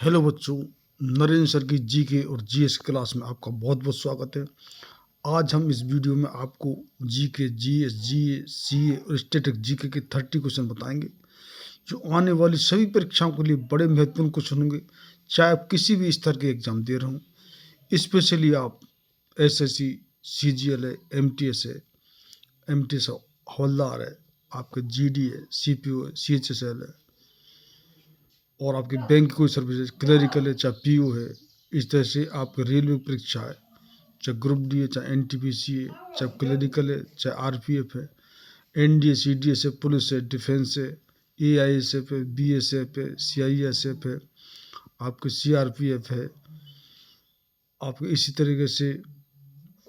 Hello बच्चों, Narendra sir की GK और जीएस क्लास में आपका बहुत बहुत स्वागत है। आज हम इस वीडियो में आपको जीके, जीएस, जीए, सीए और स्टैटिक जीके के 30 क्वेश्चन बताएंगे जो आने वाली सभी परीक्षाओं के लिए बड़े महत्वपूर्ण क्वेश्चन होंगे, चाहे आप किसी भी स्तर के एग्जाम दे रहे हों। स्पेशली आप एसएससी, सीजीएल है, एमटीएस है, एमटीएस हवलदार है, आपके जीडी है, सीपीओ है, सीएचएसएल है और आपकी बैंक की कोई सर्विस है, क्लरिकल है, चाहे पीओ है। इस तरह से आपकी रेलवे परीक्षा है, चाहे ग्रुप डी है, चाहे एनटीपीसी है, चाहे क्लरिकल है, चाहे आरपीएफ है, एनडीए, सीडीएस है, पुलिस है, डिफेंस है, एआईएसएफ है, बीएसएफ है, सीआईएसएफ है, आपके सीआरपीएफ है। आपके इसी तरीके से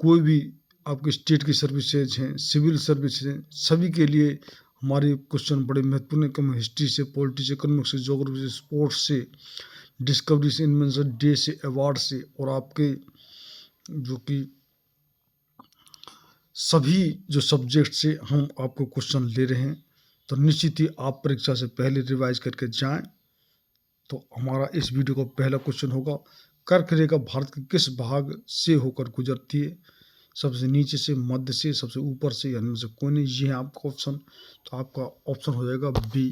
कोई भी आपके स्टेट की सर्विसेज हैं, सिविल सर्विस हैं, सभी के लिए हमारे क्वेश्चन बड़े महत्वपूर्ण है। कम हिस्ट्री से, पॉलिटिक्स से, इकोनॉमिक्स से, ज्योग्राफी से, स्पोर्ट्स से, डिस्कवरी से, इन्वेंशन डे से, अवार्ड से और आपके जो कि सभी जो सब्जेक्ट से हम आपको क्वेश्चन ले रहे हैं, तो निश्चित ही आप परीक्षा से पहले रिवाइज करके जाएं। तो हमारा इस वीडियो का पहला क्वेश्चन होगा, कर्क रेखा भारत के किस भाग से होकर गुजरती है? सबसे नीचे से, मध्य से, सबसे ऊपर से, यानी से कोने। ये है आपका ऑप्शन। तो आपका ऑप्शन हो जाएगा बी,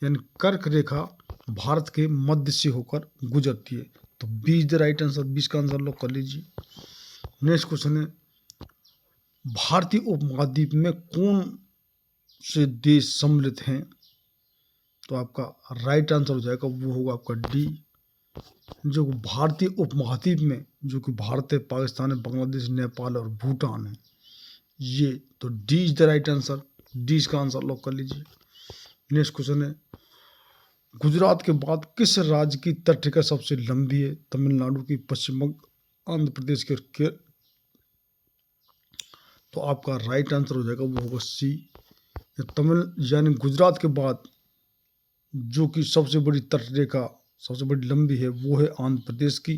यानी कर्क रेखा भारत के मध्य से होकर गुजरती है। तो B is the right answer. 20 का आंसर लॉक कर लीजिए। नेक्स्ट क्वेश्चन है, भारतीय उपमहाद्वीप में कौन से देश सम्मिलित हैं? तो आपका राइट आंसर हो जाएगा, वो होगा आपका डी। जो भारतीय उपमहाद्वीप में, जो कि भारत है, पाकिस्तान है, बांग्लादेश, नेपाल और भूटान है, ये तो D is the right answer. D इसका आंसर लॉक कर लीजिए। नेक्स्ट क्वेश्चन है, गुजरात के बाद किस राज्य की तटरेखा सबसे लंबी है? तमिलनाडु की, पश्चिम बंगाल, आंध्र प्रदेश की और केरल। तो आपका राइट आंसर हो जाएगा, वो होगा सी। तमिल यानी गुजरात के बाद जो कि सबसे बड़ी तटरेखा, सबसे बड़ी लंबी है, वो है आंध्र प्रदेश की।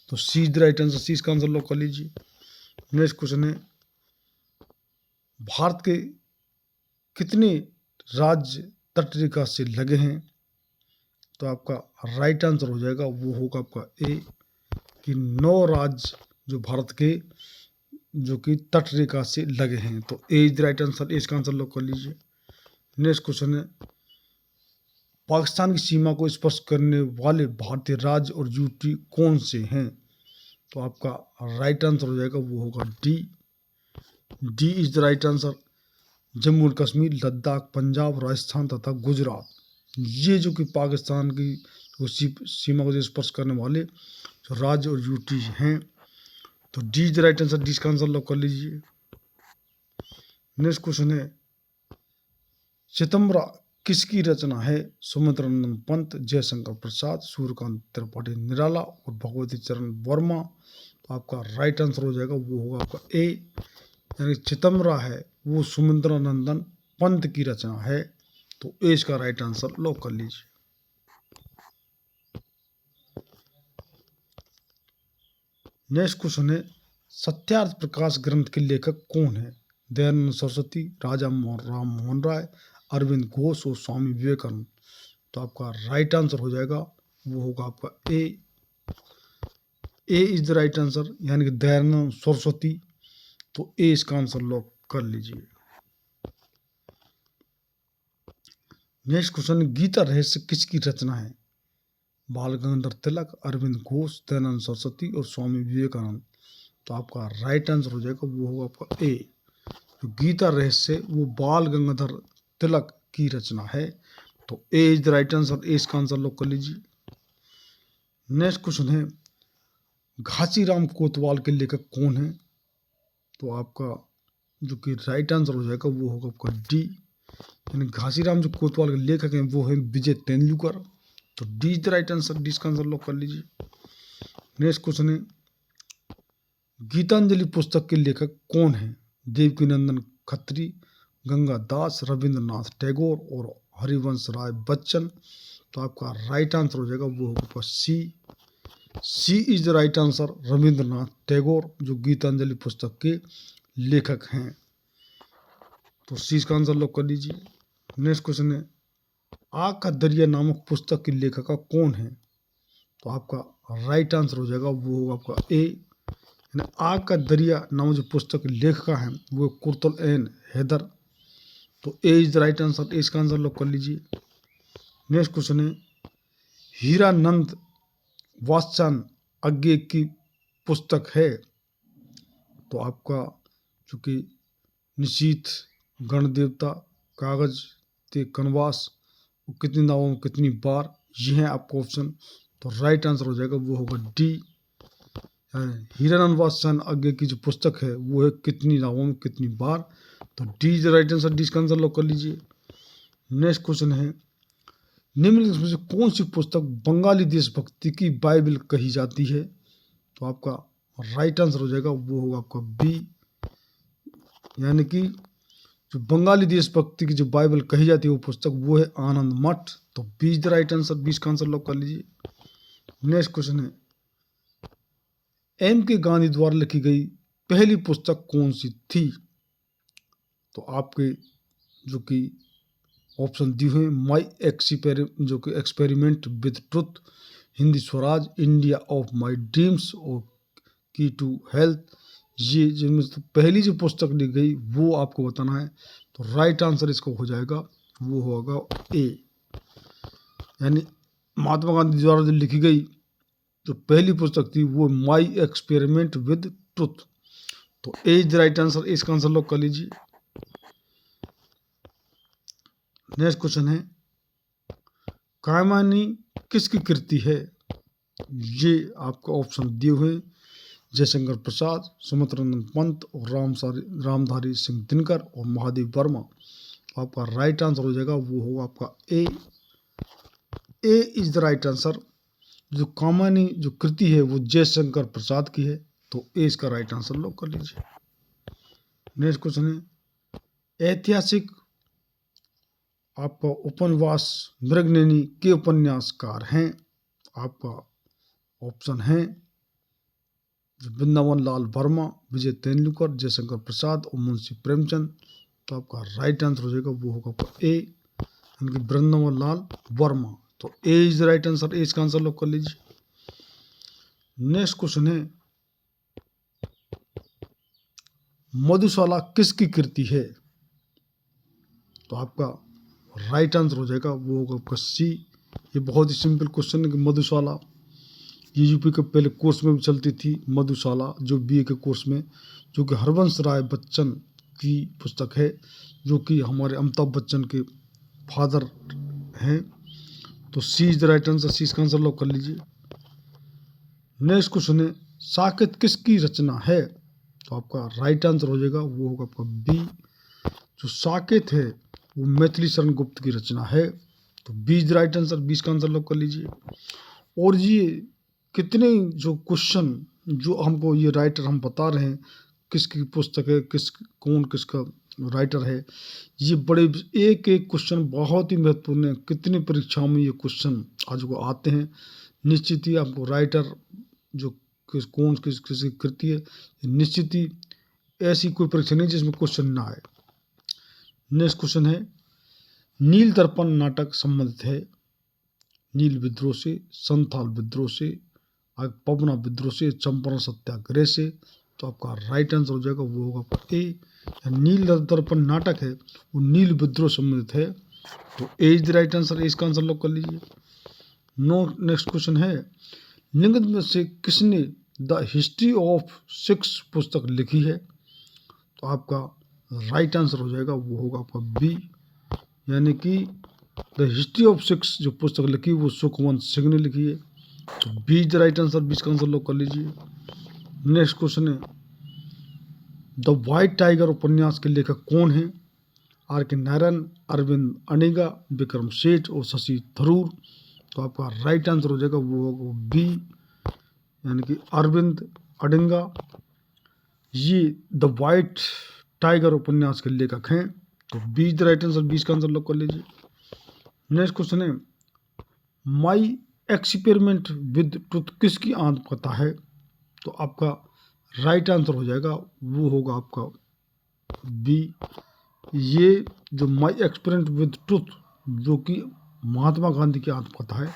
तो सी इज द राइट आंसर। सी इसका आंसर लॉक कर लीजिए। नेक्स्ट क्वेश्चन है, भारत के कितने राज्य तटरेखा से लगे हैं? तो आपका राइट आंसर हो जाएगा, वो होगा आपका ए, कि 9 राज्य जो भारत के जो कि तटरेखा से लगे हैं। तो ए इज द राइट आंसर। इसका आंसर लॉक कर लीजिए। नेक्स्ट क्वेश्चन है, पाकिस्तान की सीमा को स्पर्श करने वाले भारतीय राज्य और यूटी कौन से हैं? तो आपका राइट आंसर हो जाएगा, वो होगा D. D is the right answer. Jammu और कश्मीर, लद्दाख, पंजाब, राजस्थान तथा गुजरात, ये जो कि पाकिस्तान की सीमा को स्पर्श करने वाले जो राज्य और यूटी हैं। तो D is the right answer. D का आंसर लॉक कर लीजिए। नेक्स्ट क्वेश्चन है, चिदम्बरा किसकी रचना है? सुमित्रानंद पंत, जयशंकर प्रसाद, सूर्यकांत त्रिपाठी निराला और भगवती चरण वर्मा। तो आपका राइट आंसर हो जाएगा, वो होगा आपका ए, यानी चिदम्बरा है वो सुमित्रानंदन पंत की रचना है। तो ए इसका राइट आंसर लॉक कर लीजिए। नेक्स्ट क्वेश्चन है, सत्यार्थ प्रकाश ग्रंथ के लेखक कौन है? दयानंद सरस्वती, राजा राम मोहन राय, अरविंद घोष और स्वामी विवेकानंद। तो आपका राइट आंसर हो जाएगा, वो होगा आपका ए। ए इज द राइट आंसर, यानी कि दयानंद सरस्वती। तो ए इसका आंसर लॉक कर लीजिए। नेक्स्ट क्वेश्चन, गीता रहस्य किसकी रचना है? बाल गंगाधर तिलक, अरविंद घोष, दयानंद सरस्वती और स्वामी विवेकानंद। तो आपका राइट आंसर हो जाएगा, वो होगा आपका ए। जो गीता रहस्य वो बाल गंगाधर तिलक की रचना है। तो ए इज द राइट आंसर। ए इसका आंसर लॉक कर लीजिए। नेक्स्ट क्वेश्चन है, घासीराम कोतवाल के लेखक कौन है? तो आपका जो कि राइट आंसर हो जाएगा, वो होगा आपका डी, यानी घासीराम जो कोतवाल के लेखक हैं वो हैं विजय तेंदुलकर। तो D is the right answer. D का आंसर लॉक कर लीजिए। नेक्स्ट क्वेश्चन है, गीतांजलि पुस्तक के लेखक कौन है? देवकीनंदन खत्री, गंगा दास, रविंद्रनाथ टैगोर और हरिवंश राय बच्चन। तो आपका राइट आंसर हो जाएगा, वो होगा C. C is the right answer. Rabindranath Tagore जो गीतांजलि पुस्तक के लेखक हैं। तो सी का आंसर लॉक कर लीजिए। नेक्स्ट क्वेश्चन है, आग का दरिया नामक पुस्तक के लेखक कौन है? तो आपका राइट आंसर हो जाएगा वो होगा आपका ए। यानी आग का दरिया नाम जो पुस्तक लेखिका है वो कुर्तल एन हैदर। तो ए इज द राइट आंसर, इसका आंसर लॉक कर लीजिए। नेक्स्ट क्वेश्चन है हीरानंद वात्स्यायन आज्ञे की पुस्तक है। तो आपका चूंकि निशीथ, गणदेवता, कागज ते कनवास, कितनी नावों में कितनी बार, ये है आपका ऑप्शन। तो राइट आंसर हो जाएगा वो होगा डी। हीरानंद वात्स्यायन आज्ञे की जो पुस्तक है वो है कितनी नावों में कितनी बार। तो D is right answer, D इसका आंसर लॉक कर लीजिए। नेक्स्ट क्वेश्चन है निम्नलिखित में से कौन सी पुस्तक बंगाली देशभक्ति की बाइबल कही जाती है। तो आपका राइट आंसर हो जाएगा वो होगा आपका बी। यानी कि जो बंगाली देशभक्ति की जो बाइबल कही जाती है वो पुस्तक वो है आनंद मठ। तो B is the right answer, B का आंसर लॉक कर लीजिए। नेक्स्ट क्वेश्चन है एम के गांधी द्वारा लिखी गई पहली पुस्तक कौन सी थी। तो आपके जो कि ऑप्शन दिए हुए माई जो कि experiment with truth, Hindi Swaraj, India of my dreams और की टू हेल्थ, ये जिनमें से पहली जो पुस्तक लिखी गई वो आपको बताना है। तो राइट आंसर इसको हो जाएगा वो होगा ए। यानी महात्मा गांधी द्वारा जो लिखी गई जो पहली पुस्तक थी वो माई एक्सपेरिमेंट विद ट्रुथ। तो ए इज द राइट आंसर, इसका आंसर लॉक कर लीजिए। नेक्स्ट क्वेश्चन है कायमानी किसकी कृति है। ये आपका ऑप्शन दिए हुए जयशंकर प्रसाद, सुमित्रानंद पंत और रामधारी सिंह दिनकर और महादेव वर्मा। आपका राइट आंसर हो जाएगा वो होगा आपका ए। ए इज द राइट आंसर। जो कामानी जो कृति है वो जयशंकर प्रसाद की है। तो ए इसका राइट आंसर लॉक कर लीजिए। नेक्स्ट क्वेश्चन है ऐतिहासिक आपका उपन्यास मृगनयनी के उपन्यासकार हैं। आपका ऑप्शन है वृंदावन लाल वर्मा, विजय तेंदुलकर, जयशंकर प्रसाद और मुंशी प्रेमचंद। तो आपका राइट आंसर हो जाएगा वो होगा आपका ए, यानी कि वृंदावन लाल वर्मा। तो ए इज द राइट आंसर, ए इसका आंसर लॉक कर लीजिए। नेक्स्ट क्वेश्चन है मधुशाला किसकी कृति है। तो आपका राइट आंसर हो जाएगा वो होगा आपका सी। ये बहुत ही सिंपल क्वेश्चन है कि मधुशाला ये यूपी के पहले कोर्स में भी चलती थी। मधुशाला जो बीए के कोर्स में, जो कि हरवंश राय बच्चन की पुस्तक है, जो कि हमारे अमिताभ बच्चन के फादर हैं। तो सी इज द राइट आंसर, सी इसका आंसर लॉक कर लीजिए। नेक्स्ट क्वेश्चन है साकेत किसकी रचना है। तो आपका राइट आंसर हो जाएगा वो होगा आपका बी। जो साकेत है वो मैथिली शरण गुप्त की रचना है। तो B is the right answer, B इसका आंसर लॉक कर लीजिए। और ये कितने जो क्वेश्चन जो हमको ये राइटर हम बता रहे हैं किसकी पुस्तक है, कौन किसका राइटर है, ये बड़े एक एक क्वेश्चन बहुत ही महत्वपूर्ण है। कितनी परीक्षाओं में ये क्वेश्चन आज को आते हैं। निश्चित ही आपको राइटर जो कौन किसकी कृति है, निश्चित ही ऐसी कोई परीक्षा नहीं जिसमें क्वेश्चन ना आए। नेक्स्ट क्वेश्चन है नील दर्पण नाटक संबंधित है नील विद्रोह से, संथाल विद्रोह से, पवना विद्रोह से, चंपारण सत्याग्रह से। तो आपका राइट आंसर हो जाएगा वो होगा आपका ए। नील दर्पण नाटक है वो नील विद्रोह संबंधित है। तो ए इज द राइट आंसर, इसका आंसर लॉक कर लीजिए। नेक्स्ट क्वेश्चन है निम्नलिखित में से किसने द हिस्ट्री ऑफ सिक्स पुस्तक लिखी है। तो आपका राइट आंसर हो जाएगा वो होगा आपका बी, यानी कि द हिस्ट्री ऑफ सिक्स जो पुस्तक लिखी वो सुखवंत सिंह ने लिखी है। तो B is the right answer, B का आंसर लॉक कर लीजिए। नेक्स्ट क्वेश्चन है द व्हाइट टाइगर उपन्यास के लेखक कौन है। आर के नारायण, अरविंद अनेगा, विक्रम सेठ और शशि थरूर। तो आपका राइट आंसर हो जाएगा वो होगा बी, यानी कि अरविंद अडिंगा। ये द व्हाइट टाइगर उपन्यास के लेखक हैं। तो B is the right answer, B का आंसर लॉक कर लीजिए। नेक्स्ट क्वेश्चन है माई एक्सपेरिमेंट विद ट्रुथ किसकी आत्मकथा है। तो आपका राइट आंसर हो जाएगा वो होगा आपका बी। ये जो माई एक्सपेरिमेंट विद ट्रुथ जो कि महात्मा गांधी की आत्मकथा है।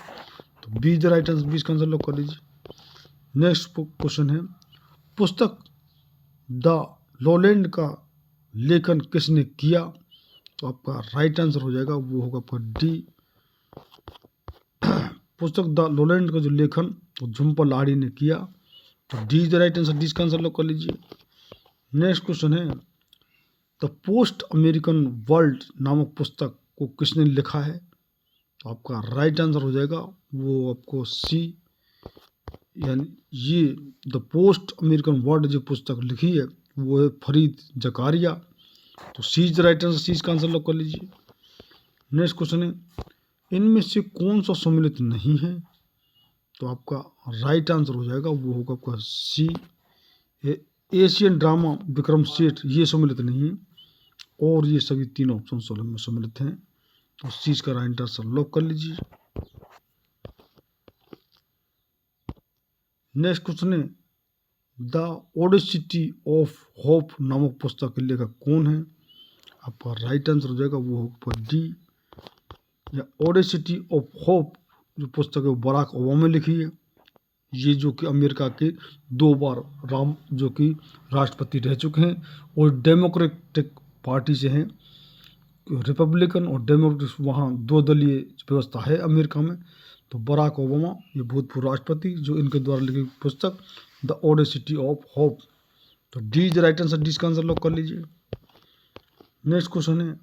तो बी द राइट आंसर, 20 का आंसर लॉक कर लीजिए। नेक्स्ट क्वेश्चन है, पुस्तक द लॉलैंड का लेखन किसने किया? तो आपका राइट आंसर हो जाएगा, वो होगा आपका डी। पुस्तक द लॉलैंड का जो लेखन तो झुम्पा लाहिड़ी ने किया, तो D is the right answer, 20 का आंसर लॉक कर लीजिए। नेक्स्ट क्वेश्चन है, द पोस्ट अमेरिकन वर्ल्ड नामक पुस्तक को किसने लिखा है? तो आपका राइट आंसर हो जाएगा, वो आपको सी, यानी ये द पोस्ट अमेरिकन वर्ल्ड जो पुस्तक लिखी है वो है फरीद जकारिया, तो सी इज द राइट आंसर, सी का आंसर लॉक कर लीजिए। नेक्स्ट क्वेश्चन है, इनमें से कौन सा सम्मिलित नहीं है? तो आपका राइट आंसर हो जाएगा, वो होगा आपका सी, एशियन ड्रामा विक्रम सेठ, ये सम्मिलित नहीं है, और ये सभी तीन ऑप्शन में सम्मिलित हैं, तो सी का राइट आंसर लॉक कर लीजिए। नेक्स्ट क्वेश्चन है, द ओडेसिटी ऑफ होप नामक पुस्तक के लेखक कौन है? आपका राइट आंसर हो जाएगा, वो होगा डी, या ओडेसिटी ऑफ होप जो पुस्तक है वो बराक ओबामा लिखी है, ये जो कि अमेरिका के 2 बार जो कि राष्ट्रपति रह चुके हैं और डेमोक्रेटिक पार्टी से हैं, रिपब्लिकन और डेमोक्रेटिक, वहाँ 2 दलीय व्यवस्था है अमेरिका में, तो बराक ओबामा ये भूतपूर्व राष्ट्रपति जो इनके द्वारा लिखी पुस्तक द ओडेसिटी ऑफ होप, तो D is right answer, D का आंसर लॉक कर लीजिए। नेक्स्ट क्वेश्चन है,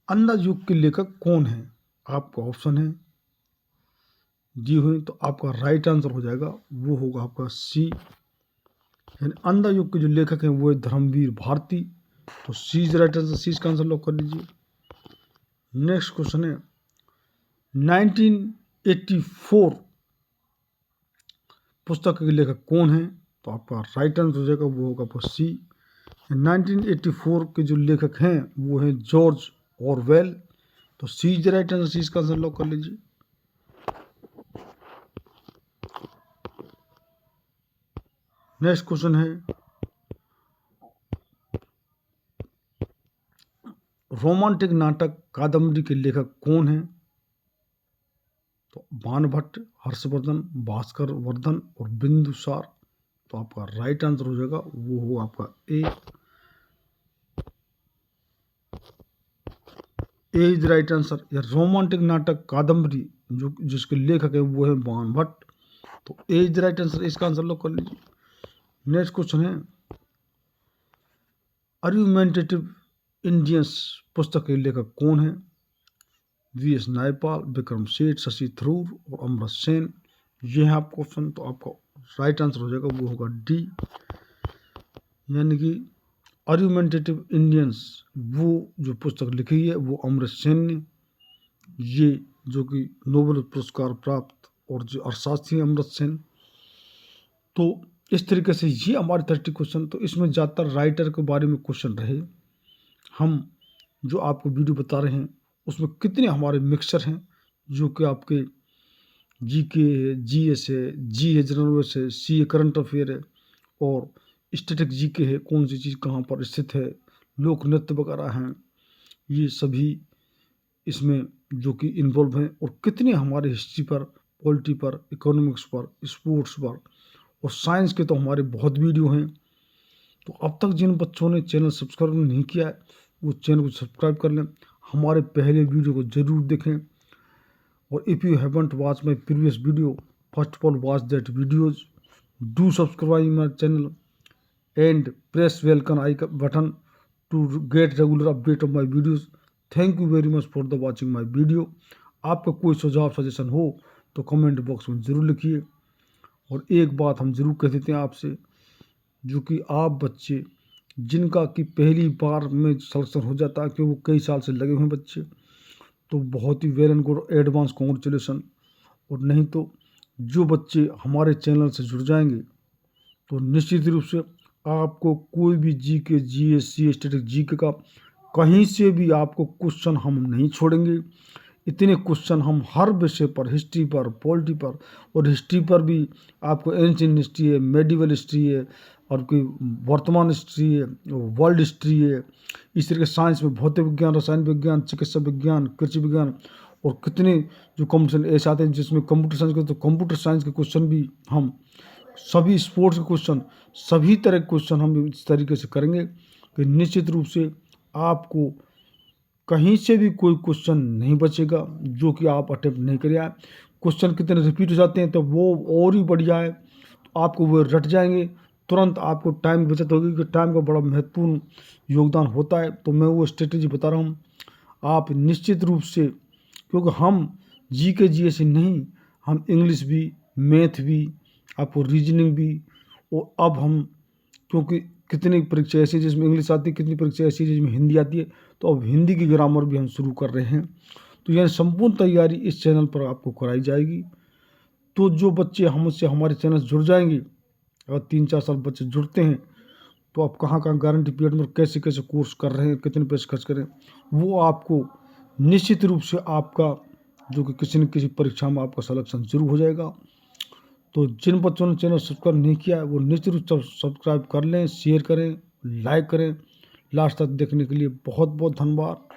अंधा युग के लेखक कौन है? आपका ऑप्शन है दी हुई, तो आपका राइट आंसर हो जाएगा, वो होगा आपका सी, यानी अंधा युग के जो लेखक हैं वो है धर्मवीर भारती, तो सी इज राइट आंसर, सी का आंसर लॉक कर लीजिए। नेक्स्ट क्वेश्चन है, 1984 पुस्तक के लेखक कौन है? तो आपका राइट आंसर हो जाएगा, वो होगा आपका सी। 1984 के जो लेखक हैं वो हैं जॉर्ज ऑरवेल, तो सी इज राइट आंसर, सी का आंसर लॉक कर लीजिए। नेक्स्ट क्वेश्चन है, रोमांटिक नाटक कादम्बरी के लेखक कौन है? तो बाणभट्ट, हर्षवर्धन, भास्कर वर्धन और बिंदुसार, तो आपका राइट आंसर हो जाएगा, वो होगा आपका ए इज राइट आंसर। या रोमांटिक नाटक कादम्बरी जो जिसके लेखक है वो है बाणभट्ट, तो ए इज राइट आंसर, इसका आंसर लॉक कर लीजिए। नेक्स्ट क्वेश्चन है, आर्गुमेंटेटिव इंडियंस पुस्तक के लेखक कौन है? वी.एस. नायपाल, विक्रम सेठ, शशि थरूर और अमृत सेन, ये है आपका ऑप्शन, तो आपका राइट आंसर हो जाएगा, वो होगा डी, यानी कि आर्गुमेंटेटिव इंडियंस वो जो पुस्तक लिखी है वो अमृत सेन ने, ये जो कि नोबेल पुरस्कार प्राप्त और जो अर्थशास्त्री अमृत सेन। तो इस तरीके से ये हमारे 30 क्वेश्चन, तो इसमें ज़्यादातर राइटर के बारे में क्वेश्चन रहे। हम जो आपको वीडियो बता रहे हैं उसमें कितने हमारे मिक्सचर हैं जो कि आपके जी के है, जी एस है, जी है जनरल नॉलेज है, सी है करंट अफेयर है, और स्टैटिक जी के है, कौन सी चीज़ कहाँ पर स्थित है, लोक नृत्य वगैरह हैं, ये सभी इसमें जो कि इन्वॉल्व हैं, और कितने हमारे हिस्ट्री पर, पॉलिटी पर, इकोनॉमिक्स पर, स्पोर्ट्स पर और साइंस के तो हमारे बहुत वीडियो हैं। तो अब तक जिन बच्चों ने चैनल सब्सक्राइब नहीं किया है वो चैनल को सब्सक्राइब कर लें, हमारे पहले वीडियो को ज़रूर देखें, और if you haven't watch my previous video first of all watch that videos, do subscribe my channel and press welcome icon button to get regular update of my videos. Thank you very much for the watching my video. आपका कोई सुझाव suggestion हो तो comment box में ज़रूर लिखिए। और एक बात हम ज़रूर कह देते हैं आपसे, जो कि आप बच्चे जिनका कि पहली बार में सिलेक्शन हो जाता है कि वो कई साल से लगे हुए हैं बच्चे, तो बहुत ही well and good, advance congratulation. और नहीं तो जो बच्चे हमारे चैनल से जुड़ जाएंगे तो निश्चित रूप से आपको कोई भी जी के, G S C, static G के का कहीं से भी आपको क्वेश्चन हम नहीं छोड़ेंगे। इतने क्वेश्चन हम हर विषय पर, हिस्ट्री पर, पॉलिटी पर, और हिस्ट्री पर भी आपको एंशिएंट हिस्ट्री है, मेडिवल हिस्ट्री है, और कोई वर्तमान हिस्ट्री है, वर्ल्ड हिस्ट्री है, इस तरह के साइंस में भौतिक विज्ञान, रसायन विज्ञान, चिकित्सा विज्ञान, कृषि विज्ञान और कितने जो कंपटीशन ऐसे आते हैं जिसमें कंप्यूटर साइंस के, तो कंप्यूटर साइंस के क्वेश्चन भी हम, सभी स्पोर्ट्स के क्वेश्चन, सभी तरह के क्वेश्चन हम इस तरीके से करेंगे कि निश्चित रूप से आपको कहीं से भी कोई क्वेश्चन नहीं बचेगा जो कि आप अटेम्प्ट नहीं करिए। क्वेश्चन कितने रिपीट हो जाते हैं तो वो और ही बढ़िया है, तो आपको वो रट जाएंगे, तुरंत आपको टाइम की बचत होगी, कि टाइम का बड़ा महत्वपूर्ण योगदान होता है। तो मैं वो स्ट्रेटेजी बता रहा हूँ, आप निश्चित रूप से, क्योंकि हम जी के जी ऐसे नहीं, हम इंग्लिश भी, मैथ भी, आपको रीजनिंग भी, और अब हम, क्योंकि कितनी परीक्षा ऐसी है जिसमें इंग्लिश आती है, कितनी परीक्षा ऐसी है जिसमें हिंदी आती है, तो अब हिंदी की ग्रामर भी हम शुरू कर रहे हैं। तो यह संपूर्ण तैयारी इस चैनल पर आपको कराई जाएगी। तो जो बच्चे हमसे हमारे चैनल से जुड़ जाएंगे, अगर 3-4 साल बच्चे जुड़ते हैं, तो आप कहाँ गारंटी पीरियड में कैसे कैसे कोर्स कर रहे हैं, कितने पैसे खर्च करें, वो आपको निश्चित रूप से आपका जो कि किसी न किसी परीक्षा में आपका सिलेक्शन जरूर हो जाएगा। तो जिन बच्चों ने चैनल सब्सक्राइब नहीं किया है वो निश्चित रूप से सब्सक्राइब कर लें, शेयर करें, लाइक करें। लास्ट तक देखने के लिए बहुत बहुत धन्यवाद।